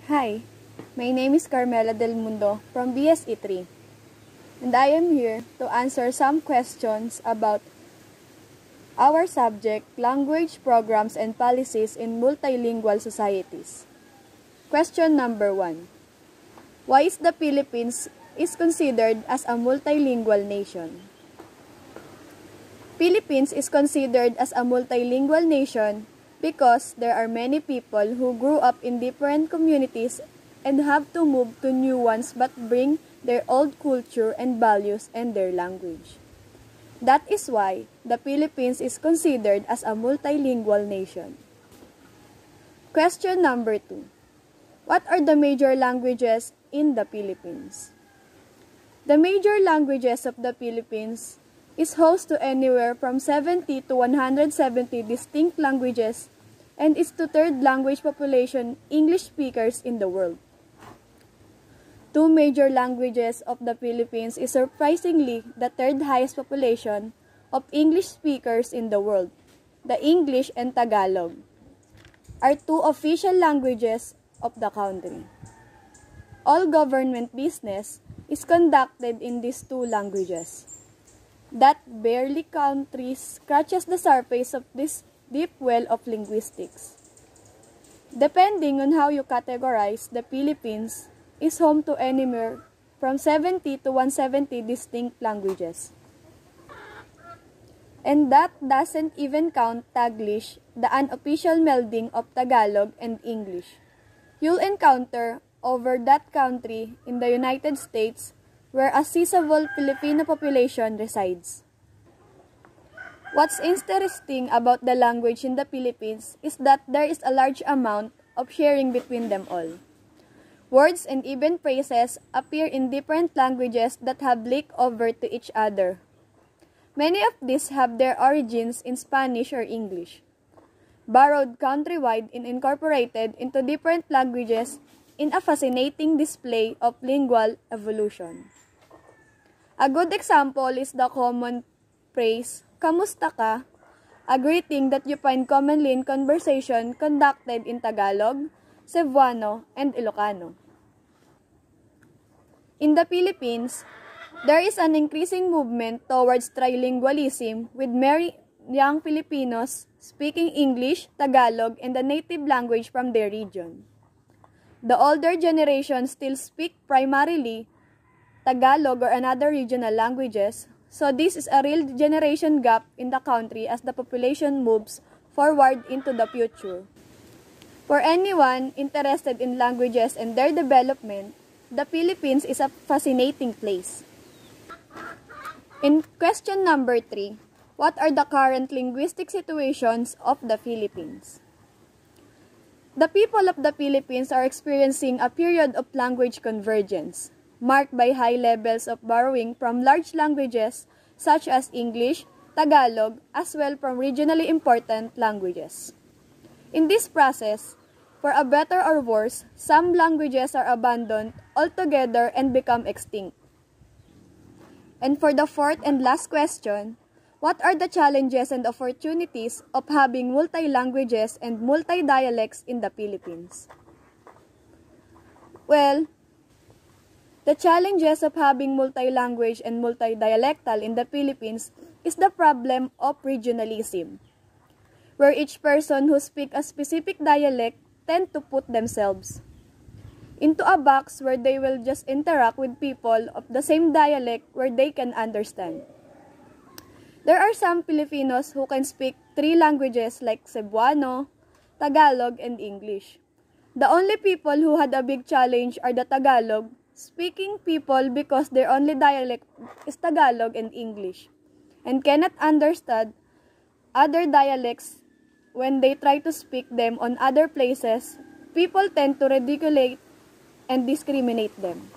Hi, my name is Carmela Del Mundo from BSE3, and I am here to answer some questions about our subject, language programs and policies in multilingual societies. Question number 1. Why is the Philippines considered as a multilingual nation? Philippines is considered as a multilingual nation because there are many people who grew up in different communities and have to move to new ones but bring their old culture and values and their language. That is why the Philippines is considered as a multilingual nation. Question number 2. What are the major languages in the Philippines? The major languages of the Philippines is host to anywhere from 70 to 170 distinct languages and is the third language population English speakers in the world. Two major languages of the Philippines is surprisingly the third highest population of English speakers in the world. The English and Tagalog are two official languages of the country. All government business is conducted in these two languages. That barely scratches the surface of this deep well of linguistics. Depending on how you categorize, the Philippines is home to anywhere from 70 to 170 distinct languages. And that doesn't even count Taglish, the unofficial melding of Tagalog and English. You'll encounter over that country in the United States where a sizable Filipino population resides. What's interesting about the language in the Philippines is that there is a large amount of sharing between them all. Words and even phrases appear in different languages that have leaked over to each other. Many of these have their origins in Spanish or English, borrowed countrywide and incorporated into different languages in a fascinating display of lingual evolution. A good example is the common phrase, "Kamusta ka?" a greeting that you find commonly in conversation conducted in Tagalog, Cebuano, and Ilocano. In the Philippines, there is an increasing movement towards trilingualism with many young Filipinos speaking English, Tagalog, and the native language from their region. The older generation still speak primarily Tagalog or another regional languages, so this is a real generation gap in the country as the population moves forward into the future. For anyone interested in languages and their development, the Philippines is a fascinating place. In question number 3, what are the current linguistic situations of the Philippines? The people of the Philippines are experiencing a period of language convergence, marked by high levels of borrowing from large languages such as English, Tagalog, as well from regionally important languages. In this process, for a better or worse, some languages are abandoned altogether and become extinct. And for the fourth and last question, what are the challenges and opportunities of having multi-languages and multi-dialects in the Philippines? Well, the challenges of having multi-language and multi-dialectal in the Philippines is the problem of regionalism, where each person who speaks a specific dialect tend to put themselves into a box where they will just interact with people of the same dialect where they can understand. There are some Filipinos who can speak 3 languages like Cebuano, Tagalog, and English. The only people who had a big challenge are the Tagalog speaking people because their only dialect is Tagalog and English, and cannot understand other dialects. When they try to speak them on other places, people tend to ridicule and discriminate them.